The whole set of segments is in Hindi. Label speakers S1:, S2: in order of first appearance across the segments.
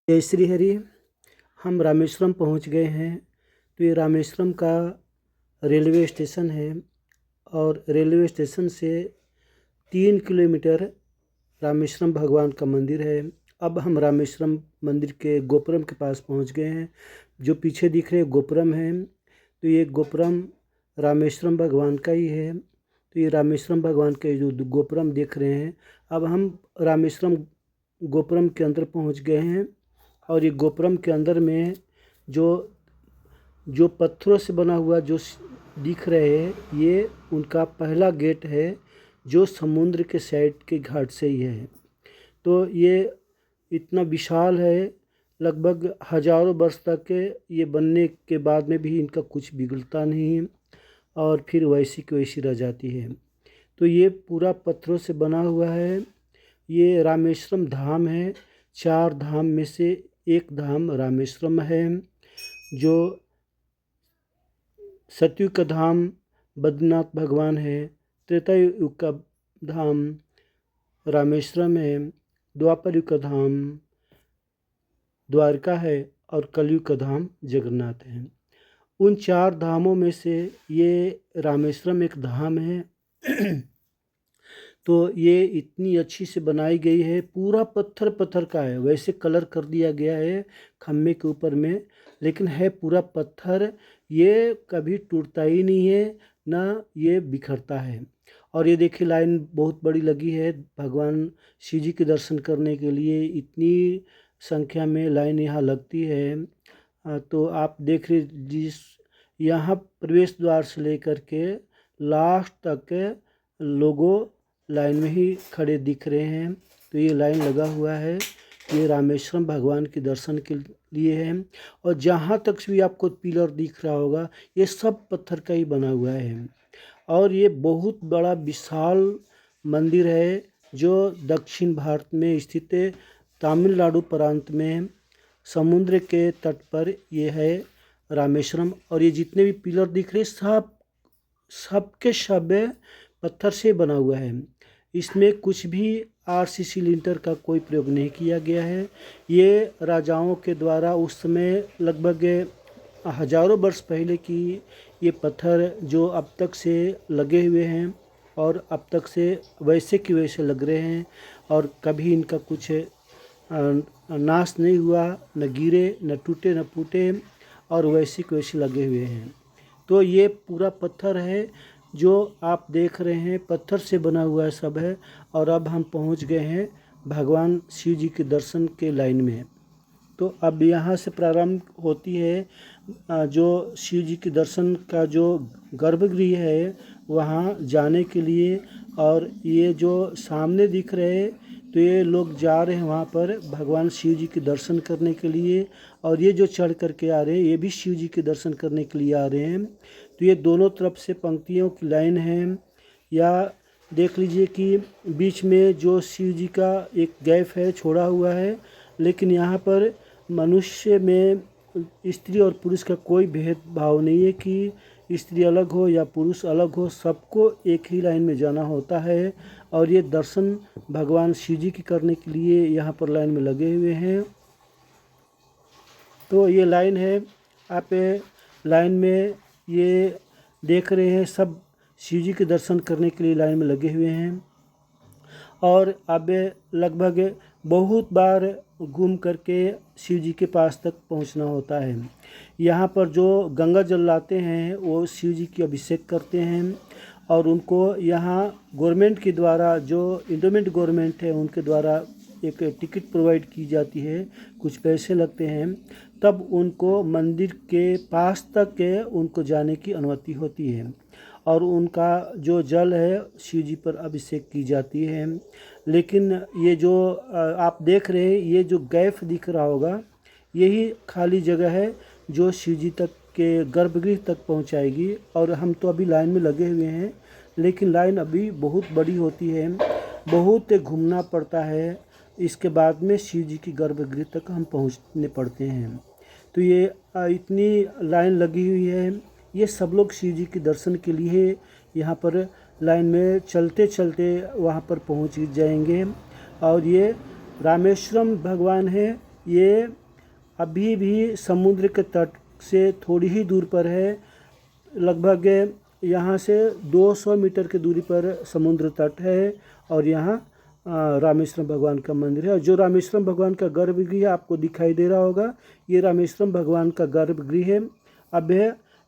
S1: जय श्री हरि। हम रामेश्वरम पहुंच गए हैं। तो ये रामेश्वरम का रेलवे स्टेशन है और रेलवे स्टेशन से 3 किलोमीटर रामेश्वरम भगवान का मंदिर है। अब हम रामेश्वरम मंदिर के गोपुरम के पास पहुंच गए हैं। जो पीछे दिख रहे गोपुरम है, तो ये गोपुरम रामेश्वरम भगवान का ही है। तो ये रामेश्वरम भगवान के जो गोपुरम देख रहे हैं, अब हम रामेश्वरम गोपुरम के अंदर पहुंच गए हैं। और ये गोपुरम के अंदर में जो जो पत्थरों से बना हुआ जो दिख रहे हैं, ये उनका पहला गेट है जो समुद्र के साइड के घाट से ही है। तो ये इतना विशाल है, लगभग हजारों वर्ष तक ये बनने के बाद में भी इनका कुछ बिगड़ता नहीं और फिर वैसी की वैसी रह जाती है। तो ये पूरा पत्थरों से बना हुआ है। ये रामेश्वरम धाम है। 4 धाम में से एक धाम रामेश्वरम है। जो सतयुग का धाम बद्रीनाथ भगवान है, त्रेता युग का धाम रामेश्वरम है, द्वापर युग का धाम द्वारका है और कलयुग का धाम जगन्नाथ है। उन 4 धामों में से ये रामेश्वरम एक धाम है। तो ये इतनी अच्छी से बनाई गई है, पूरा पत्थर पत्थर का है। वैसे कलर कर दिया गया है खम्भे के ऊपर में, लेकिन है पूरा पत्थर। ये कभी टूटता ही नहीं है, ना ये बिखरता है। और ये देखिए लाइन बहुत बड़ी लगी है भगवान शिव जी के दर्शन करने के लिए। इतनी संख्या में लाइन यहाँ लगती है। तो आप देख रहे जिस यहाँ प्रवेश द्वार से लेकर के लास्ट तक लोगों लाइन में ही खड़े दिख रहे हैं। तो ये लाइन लगा हुआ है, ये रामेश्वरम भगवान के दर्शन के लिए है। और जहाँ तक भी आपको पिलर दिख रहा होगा, ये सब पत्थर का ही बना हुआ है। और ये बहुत बड़ा विशाल मंदिर है जो दक्षिण भारत में स्थित तमिलनाडु प्रांत में समुद्र के तट पर ये है रामेश्वरम। और ये जितने भी पिलर दिख रहे सबके सब पत्थर से बना हुआ है। इसमें कुछ भी आरसीसी लिंटर का कोई प्रयोग नहीं किया गया है। ये राजाओं के द्वारा उस समय लगभग हजारों वर्ष पहले की ये पत्थर जो अब तक से लगे हुए हैं और अब तक से वैसे की वैसे लग रहे हैं और कभी इनका कुछ नाश नहीं हुआ, न गिरे न टूटे न फूटे और वैसे के वैसे लगे हुए हैं। तो ये पूरा पत्थर है जो आप देख रहे हैं, पत्थर से बना हुआ सब है। और अब हम पहुंच गए हैं भगवान शिव जी के दर्शन के लाइन में। तो अब यहाँ से प्रारंभ होती है जो शिव जी के दर्शन का जो गर्भगृह है वहाँ जाने के लिए। और ये जो सामने दिख रहे हैं, तो ये लोग जा रहे हैं वहाँ पर भगवान शिव जी के दर्शन करने के लिए। और ये जो चढ़ करके आ रहे हैं, ये भी शिव जी के दर्शन करने के लिए आ रहे हैं। तो ये दोनों तरफ से पंक्तियों की लाइन है। या देख लीजिए कि बीच में जो शिव जी का एक गैप है, छोड़ा हुआ है। लेकिन यहाँ पर मनुष्य में स्त्री और पुरुष का कोई भेदभाव नहीं है कि स्त्री अलग हो या पुरुष अलग हो, सबको एक ही लाइन में जाना होता है। और ये दर्शन भगवान शिव जी के करने के लिए यहाँ पर लाइन में लगे हुए हैं। तो ये लाइन है, आप लाइन में ये देख रहे हैं, सब शिव जी के दर्शन करने के लिए लाइन में लगे हुए हैं। और अब लगभग बहुत बार घूम करके शिव जी के पास तक पहुंचना होता है। यहाँ पर जो गंगा जल लाते हैं वो शिव जी की अभिषेक करते हैं। और उनको यहाँ गवर्नमेंट के द्वारा, जो इंडोमेंट गवर्नमेंट है उनके द्वारा एक टिकट प्रोवाइड की जाती है, कुछ पैसे लगते हैं, तब उनको मंदिर के पास तक उनको जाने की अनुमति होती है। और उनका जो जल है शिव जी पर अभिषेक की जाती है। लेकिन ये जो आप देख रहे हैं, ये जो गैप दिख रहा होगा, यही खाली जगह है जो शिव जी तक के गर्भगृह तक पहुंचाएगी। और हम तो अभी लाइन में लगे हुए हैं, लेकिन लाइन अभी बहुत बड़ी होती है, बहुत घूमना पड़ता है। इसके बाद में शिव जी की गर्भगृह तक हम पहुंचने पड़ते हैं। तो ये इतनी लाइन लगी हुई है। ये सब लोग शिव जी के दर्शन के लिए यहाँ पर लाइन में चलते चलते वहाँ पर पहुँच जाएंगे। और ये रामेश्वरम भगवान है ये अभी भी समुद्र के तट से थोड़ी ही दूर पर है। लगभग यहाँ से 200 मीटर की दूरी पर समुद्र तट है और यहाँ रामेश्वरम भगवान का मंदिर है। जो रामेश्वरम भगवान का गर्भगृह आपको दिखाई दे रहा होगा, ये रामेश्वरम भगवान का गर्भगृह है। अब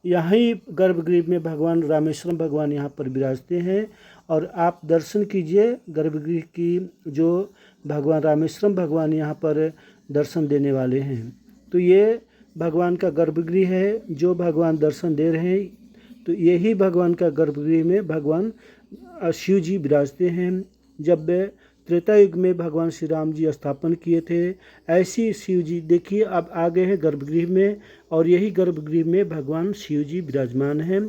S1: यहीं गर्भगृह में भगवान रामेश्वरम भगवान यहाँ पर विराजते हैं और आप दर्शन कीजिए गर्भगृह की। जो भगवान रामेश्वरम भगवान यहाँ पर दर्शन देने वाले हैं। तो ये भगवान का गर्भगृह है जो भगवान दर्शन दे रहे हैं। तो यही भगवान का गर्भगृह में भगवान शिव जी विराजते हैं। जब त्रेता युग में भगवान श्री राम जी स्थापन किए थे, ऐसी शिव जी देखिए अब आ गए हैं गर्भगृह में और यही गर्भगृह में भगवान शिव जी विराजमान हैं।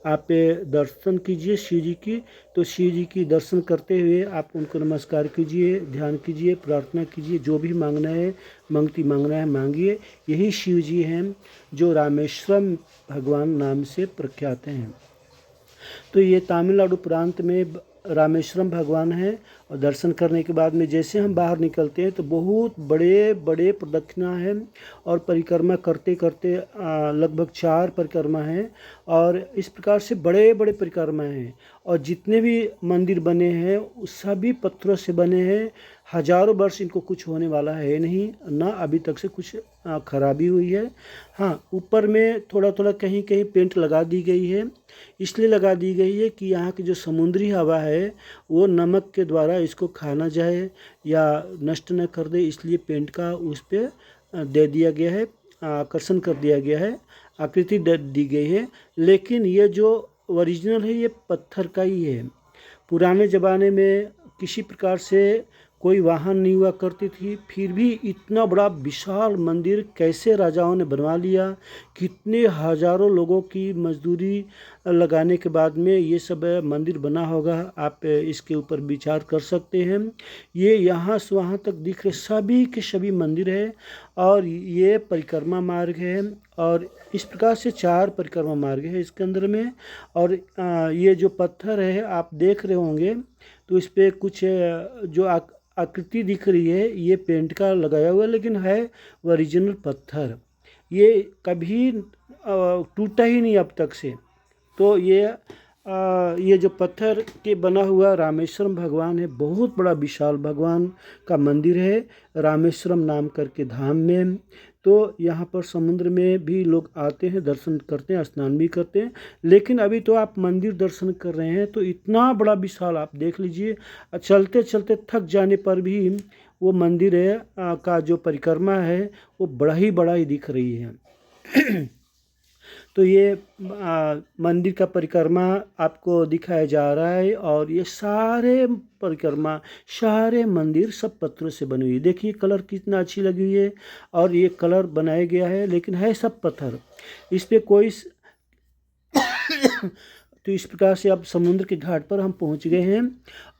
S1: आप दर्शन कीजिए शिव जी की। तो शिव जी की दर्शन करते हुए आप उनको नमस्कार कीजिए, ध्यान कीजिए, प्रार्थना कीजिए। जो भी मांगना है मांगना है मांगिए। यही शिव जी हैं जो रामेश्वरम भगवान नाम से प्रख्यात हैं। तो ये तमिलनाडु प्रांत में रामेश्वरम भगवान है। और दर्शन करने के बाद में जैसे हम बाहर निकलते हैं तो बहुत बड़े बड़े प्रदक्षिणा है और परिक्रमा करते करते लगभग 4 परिक्रमा हैं और इस प्रकार से बड़े बड़े परिक्रमा हैं। और जितने भी मंदिर बने हैं सभी पत्थरों से बने हैं। हजारों वर्ष इनको कुछ होने वाला है नहीं, ना अभी तक से कुछ खराबी हुई है। हाँ, ऊपर में थोड़ा थोड़ा कहीं कहीं पेंट लगा दी गई है। इसलिए लगा दी गई है कि यहाँ की जो समुद्री हवा है वो नमक के द्वारा इसको खा ना जाए या नष्ट न कर दे, इसलिए पेंट का उस पर दे दिया गया है, आकर्षण कर दिया गया है, आकृति दे दी गई है। लेकिन ये जो ओरिजिनल है ये पत्थर का ही है। पुराने ज़माने में किसी प्रकार से कोई वाहन नहीं हुआ करती थी, फिर भी इतना बड़ा विशाल मंदिर कैसे राजाओं ने बनवा लिया। कितने हजारों लोगों की मजदूरी लगाने के बाद में ये सब मंदिर बना होगा। आप इसके ऊपर विचार कर सकते हैं। ये यहाँ से वहाँ तक दिख रहे सभी के सभी मंदिर है और ये परिक्रमा मार्ग है और इस प्रकार से 4 परिक्रमा मार्ग है इसके अंदर में। और ये जो पत्थर है आप देख रहे होंगे तो इस पर कुछ जो आकृति दिख रही है ये पेंट का लगाया हुआ, लेकिन है ओरिजिनल पत्थर। ये कभी टूटा ही नहीं अब तक से। तो ये जो पत्थर के बना हुआ रामेश्वरम भगवान है, बहुत बड़ा विशाल भगवान का मंदिर है रामेश्वरम नाम करके धाम में। तो यहाँ पर समुद्र में भी लोग आते हैं, दर्शन करते हैं, स्नान भी करते हैं। लेकिन अभी तो आप मंदिर दर्शन कर रहे हैं तो इतना बड़ा विशाल आप देख लीजिए, चलते चलते थक जाने पर भी वो मंदिर है का जो परिक्रमा है वो बड़ा ही दिख रही है। तो ये मंदिर का परिक्रमा आपको दिखाया जा रहा है और ये सारे परिक्रमा सारे मंदिर सब पत्थरों से बनी हुई। देखिए कलर कितना अच्छी लगी हुई है और ये कलर बनाया गया है लेकिन है सब पत्थर, इस पे कोई तो इस प्रकार से अब समुद्र के घाट पर हम पहुंच गए हैं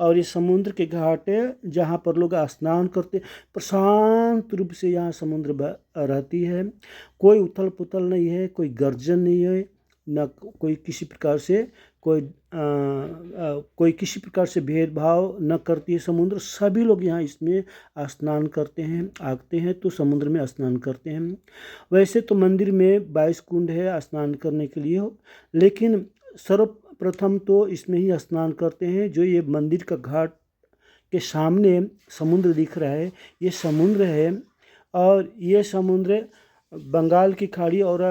S1: और ये समुद्र के घाट है जहाँ पर लोग स्नान करते, प्रशांत रूप से यहाँ समुद्र रहती है। कोई उथल पुथल नहीं है, कोई गर्जन नहीं है, न कोई किसी प्रकार से कोई किसी प्रकार से भेदभाव न करती है समुद्र। सभी लोग यहाँ इसमें स्नान करते हैं, आते हैं तो समुद्र में स्नान करते हैं। वैसे तो मंदिर में 22 कुंड है स्नान करने के लिए, लेकिन सर्वप्रथम तो इसमें ही स्नान करते हैं। जो ये मंदिर का घाट के सामने समुद्र दिख रहा है ये समुद्र है और ये समुद्र बंगाल की खाड़ी और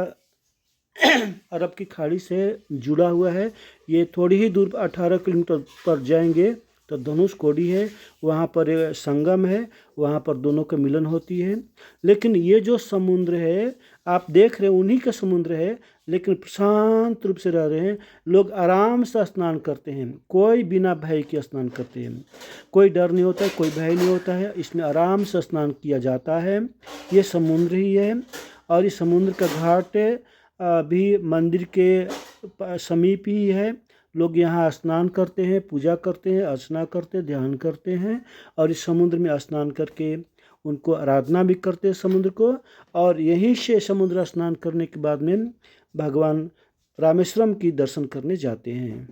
S1: अरब की खाड़ी से जुड़ा हुआ है। ये थोड़ी ही दूर 18 किलोमीटर पर जाएंगे तो धनुषकोडी है, वहाँ पर संगम है, वहाँ पर दोनों का मिलन होती है। लेकिन ये जो समुद्र है आप देख रहे हैं उन्हीं का समुद्र है, लेकिन प्रशांत रूप से रह रहे हैं। लोग आराम से स्नान करते हैं, कोई बिना भय के स्नान करते हैं, कोई डर नहीं होता है, कोई भय नहीं होता है। इसमें आराम से स्नान किया जाता है। ये समुद्र ही है और इस समुद्र का घाट भी मंदिर के समीप ही है। लोग यहाँ स्नान करते हैं, पूजा करते हैं, अर्चना करते हैं, ध्यान करते हैं और इस समुद्र में स्नान करके उनको आराधना भी करते हैं समुद्र को। और यहीं से समुद्र स्नान करने के बाद में भगवान रामेश्वरम की दर्शन करने जाते हैं।